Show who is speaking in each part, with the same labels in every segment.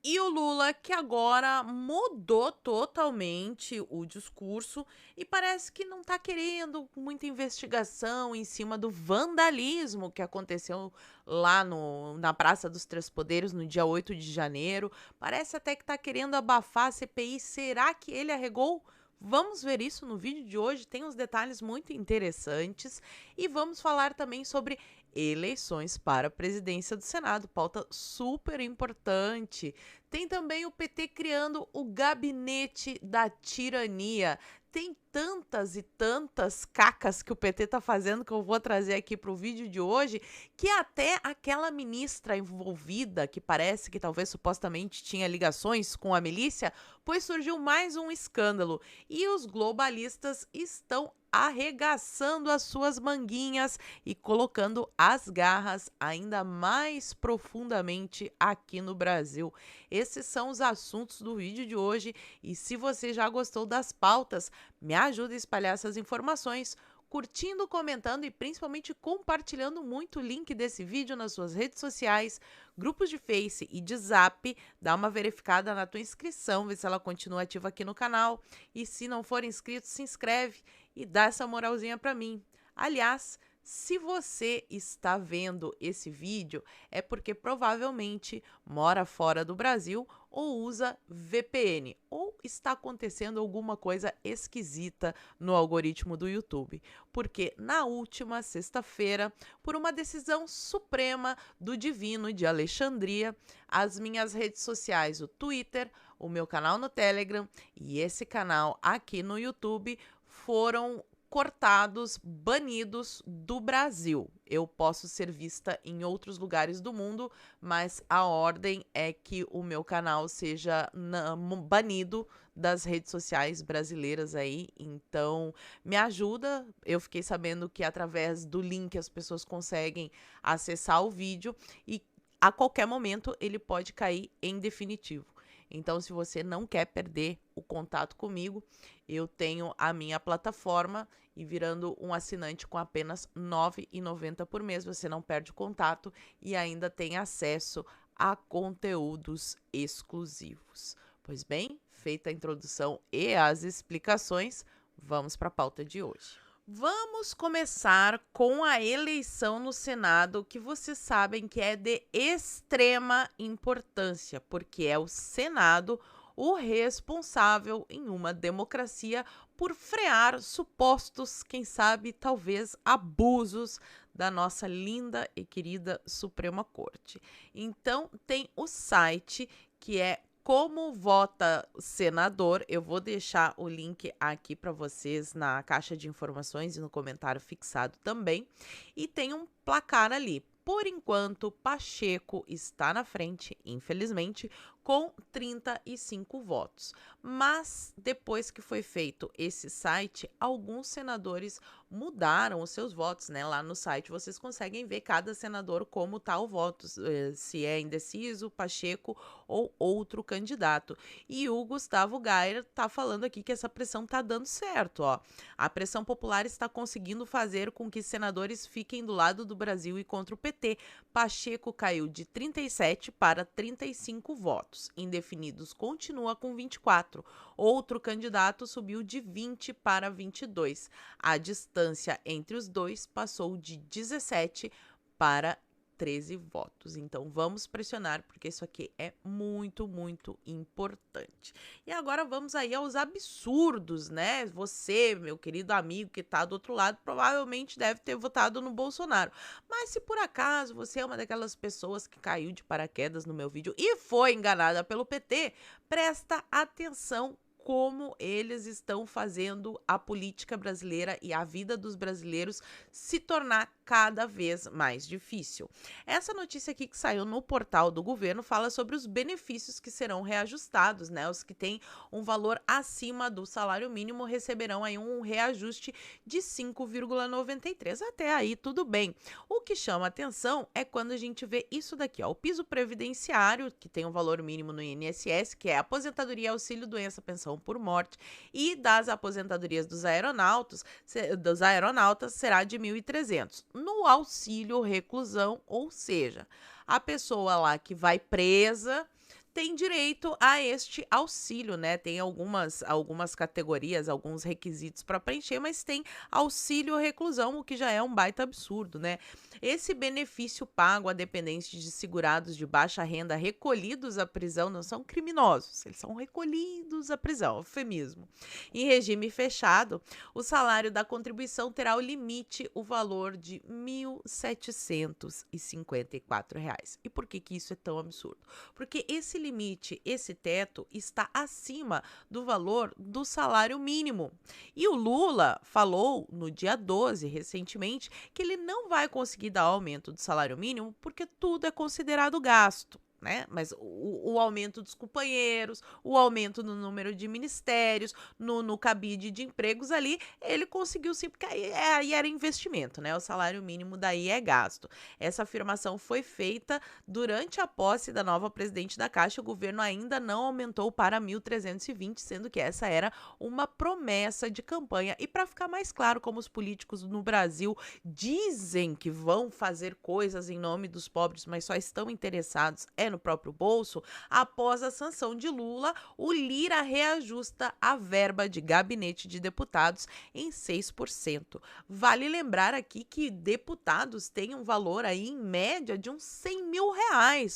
Speaker 1: E o Lula, que agora mudou totalmente o discurso e parece que não está querendo muita investigação em cima do vandalismo que aconteceu lá na Praça dos Três Poderes no dia 8 de janeiro. Parece até que está querendo abafar a CPI. Será que ele arregou? Vamos ver isso no vídeo de hoje, tem uns detalhes muito interessantes e vamos falar também sobre eleições para a presidência do Senado, pauta super importante. Tem também o PT criando o gabinete da tirania. Tem tantas e tantas cacas que o PT está fazendo que eu vou trazer aqui para o vídeo de hoje, que até aquela ministra envolvida, que parece que talvez supostamente tinha ligações com a milícia, pois surgiu mais um escândalo. E os globalistas estão arregaçando as suas manguinhas e colocando as garras ainda mais profundamente aqui no Brasil. Esses são os assuntos do vídeo de hoje e se você já gostou das pautas, me ajuda a espalhar essas informações, curtindo, comentando e principalmente compartilhando muito o link desse vídeo nas suas redes sociais, grupos de Face e de Zap. Dá uma verificada na tua inscrição, vê se ela continua ativa aqui no canal. E se não for inscrito, se inscreve e dá essa moralzinha para mim. Aliás, se você está vendo esse vídeo, é porque provavelmente mora fora do Brasil ou usa VPN, ou está acontecendo alguma coisa esquisita no algoritmo do YouTube. Porque na última sexta-feira, por uma decisão suprema do Divino de Alexandria, as minhas redes sociais, o Twitter, o meu canal no Telegram e esse canal aqui no YouTube foram cortados, banidos do Brasil. Eu posso ser vista em outros lugares do mundo, mas a ordem é que o meu canal seja banido das redes sociais brasileiras aí. Então, me ajuda. Eu fiquei sabendo que através do link as pessoas conseguem acessar o vídeo e a qualquer momento ele pode cair em definitivo. Então, se você não quer perder o contato comigo, eu tenho a minha plataforma e virando um assinante com apenas R$ 9,90 por mês, você não perde o contato e ainda tem acesso a conteúdos exclusivos. Pois bem, feita a introdução e as explicações, vamos para a pauta de hoje. Vamos começar com a eleição no Senado, que vocês sabem que é de extrema importância, porque é o Senado o responsável em uma democracia por frear supostos, quem sabe, talvez abusos da nossa linda e querida Suprema Corte. Então, tem o site que é Como Vota Senador. Eu vou deixar o link aqui para vocês na caixa de informações e no comentário fixado também. E tem um placar ali. Por enquanto, Pacheco está na frente, infelizmente, com 35 votos. Mas, depois que foi feito esse site, alguns senadores mudaram os seus votos, né? Lá no site vocês conseguem ver cada senador como tá o voto, se é indeciso, Pacheco ou outro candidato. E o Gustavo Gayer tá falando aqui que essa pressão tá dando certo, ó. A pressão popular está conseguindo fazer com que senadores fiquem do lado do Brasil e contra o PT. Pacheco caiu de 37 para 35 votos. Indefinidos continua com 24. Outro candidato subiu de 20 para 22. A distância entre os dois passou de 17 para 13 votos. Então vamos pressionar, porque isso aqui é muito, muito importante. E agora vamos aí aos absurdos, né? Você, meu querido amigo que tá do outro lado, provavelmente deve ter votado no Bolsonaro. Mas se por acaso você é uma daquelas pessoas que caiu de paraquedas no meu vídeo e foi enganada pelo PT, presta atenção como eles estão fazendo a política brasileira e a vida dos brasileiros se tornar cada vez mais difícil. Essa notícia aqui que saiu no portal do governo fala sobre os benefícios que serão reajustados, né? Os que têm um valor acima do salário mínimo receberão aí um reajuste de 5,93. Até aí tudo bem. O que chama atenção é quando a gente vê isso daqui, ó, o piso previdenciário, que tem um valor mínimo no INSS, que é aposentadoria, auxílio doença, pensão por morte, e das aposentadorias dos aeronautas será de 1.300. No auxílio reclusão, ou seja, a pessoa lá que vai presa tem direito a este auxílio, né? Tem algumas categorias, alguns requisitos para preencher, mas tem auxílio reclusão, o que já é um baita absurdo, né? Esse benefício pago a dependentes de segurados de baixa renda recolhidos à prisão não são criminosos, eles são recolhidos à prisão, eufemismo. Em regime fechado, o salário da contribuição terá o limite, o valor de R$ 1.754. E por que isso é tão absurdo? Porque esse limite, esse teto, está acima do valor do salário mínimo. E o Lula falou no dia 12, recentemente, que ele não vai conseguir dar aumento do salário mínimo porque tudo é considerado gasto. Né? Mas o aumento dos companheiros, o aumento no número de ministérios, no cabide de empregos ali, ele conseguiu sim, porque aí era investimento, né? O salário mínimo daí é gasto. Essa afirmação foi feita durante a posse da nova presidente da Caixa. O governo ainda não aumentou para 1.320, sendo que essa era uma promessa de campanha. E para ficar mais claro, como os políticos no Brasil dizem que vão fazer coisas em nome dos pobres, mas só estão interessados no próprio bolso, após a sanção de Lula, o Lira reajusta a verba de gabinete de deputados em 6%. Vale lembrar aqui que deputados têm um valor aí em média de uns R$100 mil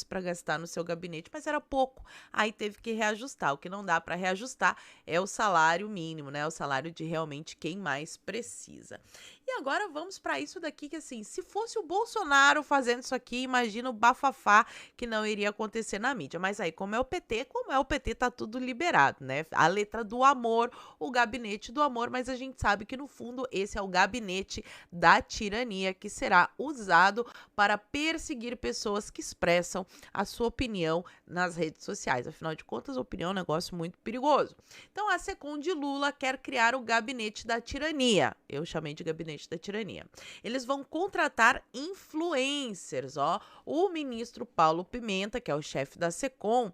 Speaker 1: para gastar no seu gabinete, mas era pouco, aí teve que reajustar. O que não dá para reajustar é o salário mínimo, né? O salário de realmente quem mais precisa. E agora vamos para isso daqui que, assim, se fosse o Bolsonaro fazendo isso aqui, imagina o bafafá que não iria acontecer na mídia. Mas aí, como é o PT, tá tudo liberado, né? A letra do amor, o gabinete do amor, mas a gente sabe que, no fundo, esse é o gabinete da tirania que será usado para perseguir pessoas que expressam a sua opinião nas redes sociais. Afinal de contas, opinião é um negócio muito perigoso. Então, a Secom de Lula quer criar o gabinete da tirania. Eu chamei de gabinete da tirania. Eles vão contratar influencers, ó. O ministro Paulo Pimenta, que é o chefe da Secom,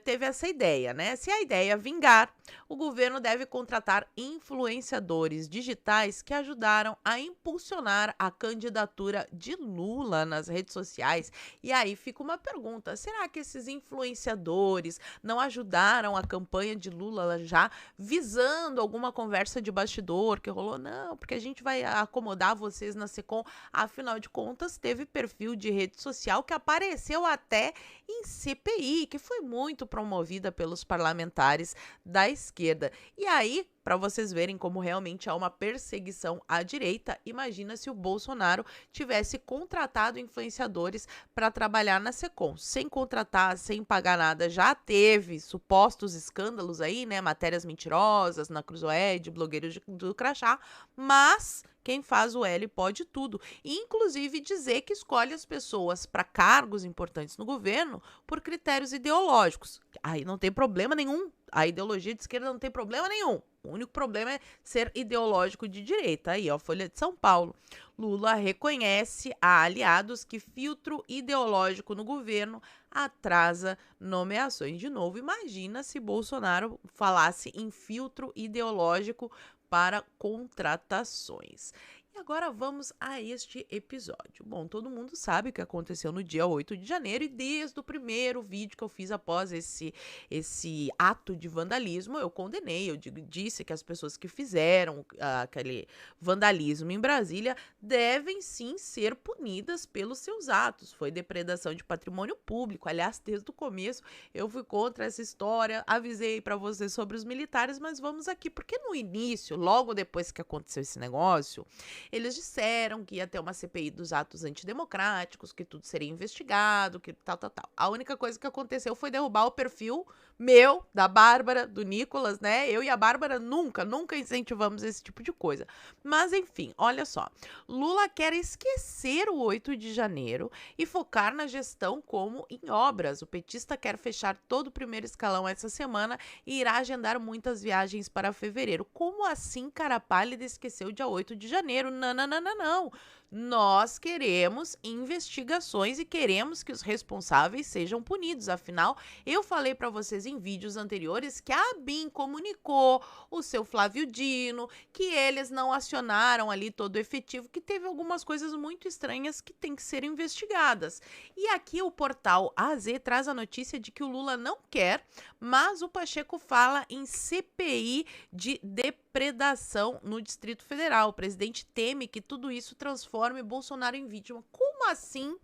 Speaker 1: teve essa ideia, né? Se a ideia vingar, o governo deve contratar influenciadores digitais que ajudaram a impulsionar a candidatura de Lula nas redes sociais. E aí fica uma pergunta: será que esses influenciadores não ajudaram a campanha de Lula já visando alguma conversa de bastidor que rolou? Não, porque a gente vai acomodar vocês na Secom. Afinal de contas, teve perfil de rede social que apareceu até em CPI, que foi muito promovida pelos parlamentares da esquerda. E aí, para vocês verem como realmente há uma perseguição à direita, imagina se o Bolsonaro tivesse contratado influenciadores para trabalhar na Secom. Sem contratar, sem pagar nada, já teve supostos escândalos aí, né? Matérias mentirosas na Cruzoé, de blogueiros do Crachá, mas quem faz o L pode tudo, inclusive dizer que escolhe as pessoas para cargos importantes no governo por critérios ideológicos. Aí não tem problema nenhum. A ideologia de esquerda não tem problema nenhum. O único problema é ser ideológico de direita. Aí, ó, Folha de São Paulo. Lula reconhece a aliados que filtro ideológico no governo atrasa nomeações. De novo, imagina se Bolsonaro falasse em filtro ideológico para contratações. E agora vamos a este episódio. Bom, todo mundo sabe o que aconteceu no dia 8 de janeiro e desde o primeiro vídeo que eu fiz após esse ato de vandalismo, eu condenei, eu disse que as pessoas que fizeram aquele vandalismo em Brasília devem sim ser punidas pelos seus atos. Foi depredação de patrimônio público. Aliás, desde o começo eu fui contra essa história, avisei para vocês sobre os militares, mas vamos aqui, porque no início, logo depois que aconteceu esse negócio, eles disseram que ia ter uma CPI dos atos antidemocráticos, que tudo seria investigado, que tal. A única coisa que aconteceu foi derrubar o perfil meu, da Bárbara, do Nicolas, né? Eu e a Bárbara nunca incentivamos esse tipo de coisa. Mas, enfim, olha só. Lula quer esquecer o 8 de janeiro e focar na gestão como em obras. O petista quer fechar todo o primeiro escalão essa semana e irá agendar muitas viagens para fevereiro. Como assim, cara pálida, esqueceu o dia 8 de janeiro? Não. Nós queremos investigações e queremos que os responsáveis sejam punidos. Afinal, eu falei para vocês em vídeos anteriores que a ABIN comunicou o seu Flávio Dino, que eles não acionaram ali todo o efetivo, que teve algumas coisas muito estranhas que têm que ser investigadas. E aqui o portal AZ traz a notícia de que o Lula não quer, mas o Pacheco fala em CPI de depredação no Distrito Federal. O presidente teme que tudo isso transforme Bolsonaro em vítima. Como assim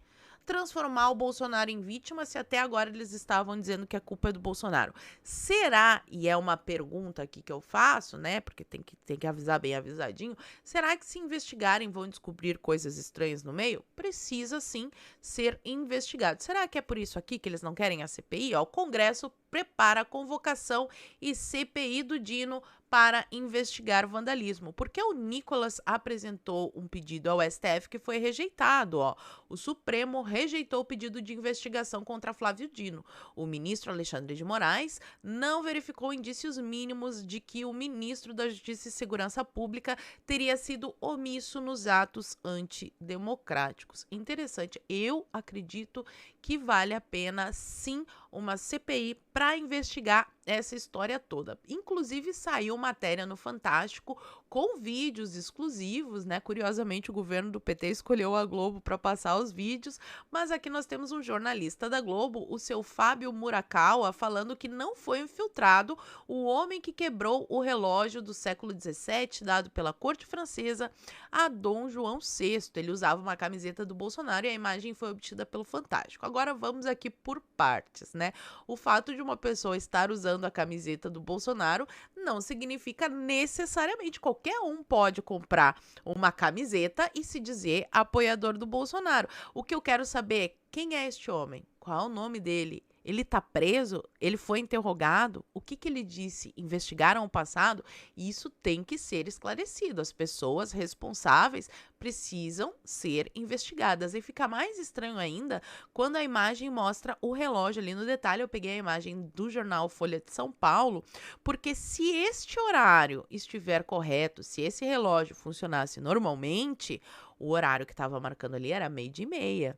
Speaker 1: transformar o Bolsonaro em vítima se até agora eles estavam dizendo que a culpa é do Bolsonaro? Será, e é uma pergunta aqui que eu faço, né, porque tem que avisar bem avisadinho, será que se investigarem vão descobrir coisas estranhas no meio? Precisa sim ser investigado. Será que é por isso aqui que eles não querem a CPI? Ó, o Congresso prepara a convocação e CPI do Dino para investigar vandalismo, porque o Nicolas apresentou um pedido ao STF que foi rejeitado. Ó. O Supremo rejeitou o pedido de investigação contra Flávio Dino. O ministro Alexandre de Moraes não verificou indícios mínimos de que o ministro da Justiça e Segurança Pública teria sido omisso nos atos antidemocráticos. Interessante, eu acredito que vale a pena sim uma CPI para investigar essa história toda. Inclusive saiu matéria no Fantástico com vídeos exclusivos, né? Curiosamente o governo do PT escolheu a Globo para passar os vídeos, mas aqui nós temos um jornalista da Globo, o seu Fábio Murakawa, falando que não foi infiltrado o homem que quebrou o relógio do século XVII dado pela corte francesa a Dom João VI. Ele usava uma camiseta do Bolsonaro e a imagem foi obtida pelo Fantástico. Agora vamos aqui por partes, né? O fato de uma pessoa estar usando a camiseta do Bolsonaro não significa necessariamente qualquer um pode comprar uma camiseta e se dizer apoiador do Bolsonaro. O que eu quero saber é quem é este homem? Qual é o nome dele? Ele está preso? Ele foi interrogado? O que ele disse? Investigaram o passado? Isso tem que ser esclarecido. As pessoas responsáveis precisam ser investigadas. E fica mais estranho ainda quando a imagem mostra o relógio ali no detalhe. Eu peguei a imagem do jornal Folha de São Paulo, porque se este horário estiver correto, se esse relógio funcionasse normalmente, o horário que estava marcando ali era 12h30.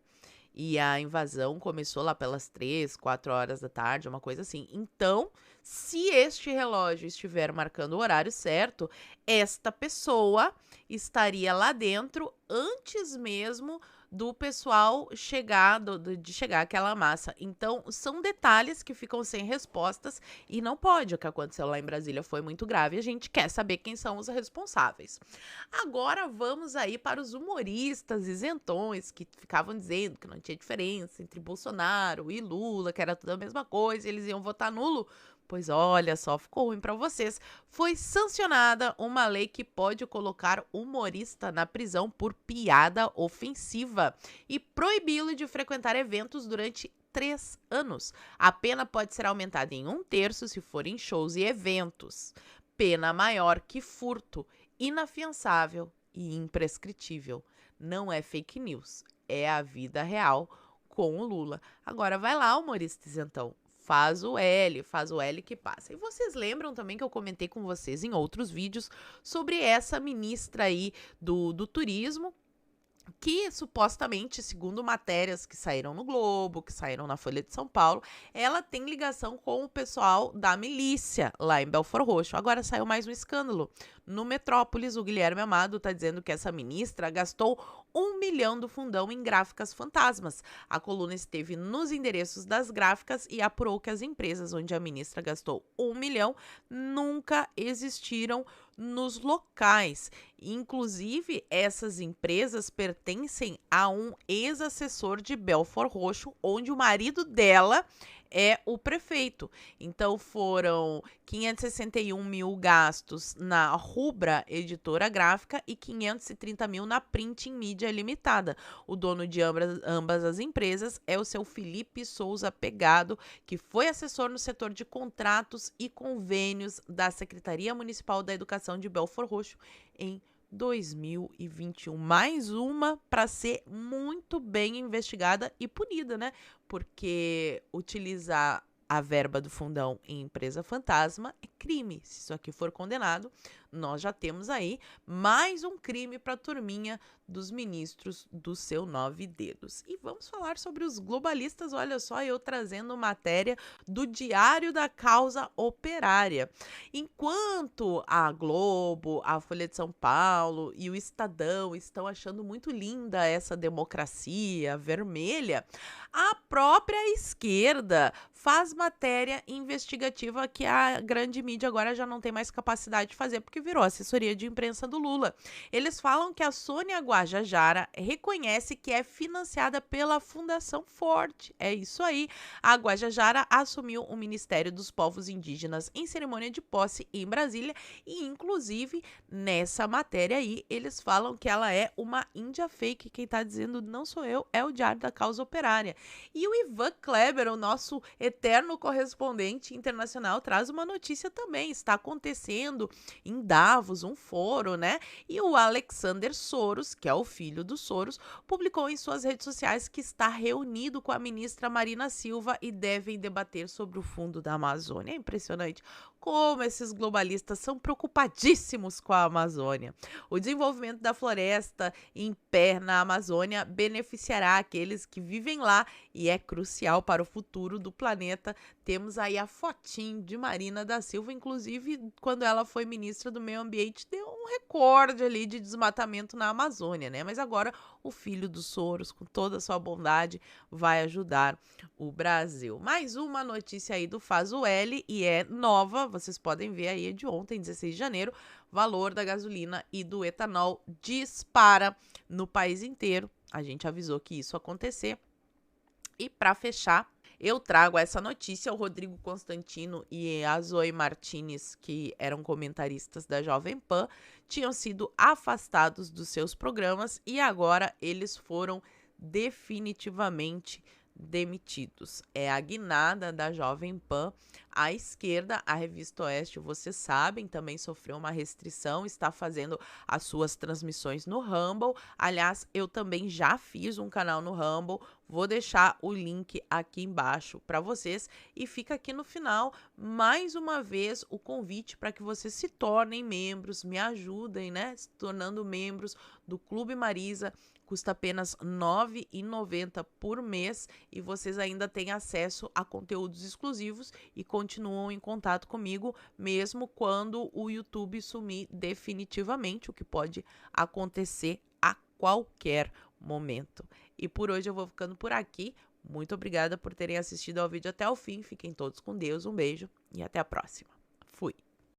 Speaker 1: E a invasão começou lá pelas 3, 4 horas da tarde, uma coisa assim. Então, se este relógio estiver marcando o horário certo, esta pessoa estaria lá dentro antes mesmo do pessoal chegar, de chegar aquela massa. Então, são detalhes que ficam sem respostas e não pode. O que aconteceu lá em Brasília foi muito grave e a gente quer saber quem são os responsáveis. Agora vamos aí para os humoristas isentões que ficavam dizendo que não tinha diferença entre Bolsonaro e Lula, que era tudo a mesma coisa, e eles iam votar nulo. Pois olha só, ficou ruim para vocês. Foi sancionada uma lei que pode colocar humorista na prisão por piada ofensiva e proibi-lo de frequentar eventos durante 3 anos. A pena pode ser aumentada em 1/3 se forem shows e eventos. Pena maior que furto, inafiançável e imprescritível. Não é fake news, é a vida real com o Lula. Agora vai lá, humoristas, então. Faz o L que passa. E vocês lembram também que eu comentei com vocês em outros vídeos sobre essa ministra aí do turismo, que supostamente, segundo matérias que saíram no Globo, que saíram na Folha de São Paulo, ela tem ligação com o pessoal da milícia lá em Belford Roxo. Agora saiu mais um escândalo. No Metrópolis, o Guilherme Amado está dizendo que essa ministra gastou 1 milhão do fundão em gráficas fantasmas. A coluna esteve nos endereços das gráficas e apurou que as empresas onde a ministra gastou 1 milhão nunca existiram nos locais. Inclusive, essas empresas pertencem a um ex-assessor de Belford Roxo, onde o marido dela é o prefeito. Então foram 561 mil gastos na Rubra Editora Gráfica e 530 mil na Printing Mídia Limitada. O dono de ambas as empresas é o seu Felipe Souza Pegado, que foi assessor no setor de contratos e convênios da Secretaria Municipal da Educação de Belford Roxo em 2021. Mais uma para ser muito bem investigada e punida, né? Porque utilizar a verba do fundão em empresa fantasma é crime. Se isso aqui for condenado, nós já temos aí mais um crime para a turminha dos ministros do seu 9 dedos. E vamos falar sobre os globalistas. Olha só, eu trazendo matéria do Diário da Causa Operária. Enquanto a Globo, a Folha de São Paulo e o Estadão estão achando muito linda essa democracia vermelha, a própria esquerda faz matéria investigativa que a grande mídia agora já não tem mais capacidade de fazer, porque virou assessoria de imprensa do Lula. Eles falam que a Sônia Guajajara reconhece que é financiada pela Fundação Ford. É isso aí. A Guajajara assumiu o Ministério dos Povos Indígenas em cerimônia de posse em Brasília e, inclusive, nessa matéria aí, eles falam que ela é uma índia fake. Quem tá dizendo não sou eu, é o Diário da Causa Operária. E o Ivan Kleber, o nosso eterno correspondente internacional, traz uma notícia também. Está acontecendo em Davos um fórum, né? E o Alexander Soros, que é o filho do Soros, publicou em suas redes sociais que está reunido com a ministra Marina Silva e devem debater sobre o fundo da Amazônia. É impressionante como esses globalistas são preocupadíssimos com a Amazônia. O desenvolvimento da floresta em pé na Amazônia beneficiará aqueles que vivem lá e é crucial para o futuro do planeta. Temos aí a fotinho de Marina da Silva, inclusive quando ela foi ministra do Meio Ambiente, deu um recorde ali de desmatamento na Amazônia, né? Mas agora o filho do Soros, com toda a sua bondade, vai ajudar o Brasil. Mais uma notícia aí do Faz o L e é nova, vocês podem ver aí, é de ontem, 16 de janeiro, valor da gasolina e do etanol dispara no país inteiro. A gente avisou que isso ia acontecer. E para fechar, eu trago essa notícia. O Rodrigo Constantino e a Zoe Martinez, que eram comentaristas da Jovem Pan, tinham sido afastados dos seus programas e agora eles foram definitivamente demitidos. É a guinada da Jovem Pan. A esquerda, a Revista Oeste, vocês sabem, também sofreu uma restrição, está fazendo as suas transmissões no Rumble. Aliás, eu também já fiz um canal no Rumble, vou deixar o link aqui embaixo para vocês e fica aqui no final, mais uma vez, o convite para que vocês se tornem membros, me ajudem, né? Se tornando membros do Clube Marisa. Custa apenas R$ 9,90 por mês e vocês ainda têm acesso a conteúdos exclusivos e continuam em contato comigo, mesmo quando o YouTube sumir definitivamente, o que pode acontecer a qualquer momento. E por hoje eu vou ficando por aqui. Muito obrigada por terem assistido ao vídeo até o fim. Fiquem todos com Deus, um beijo e até a próxima. Fui!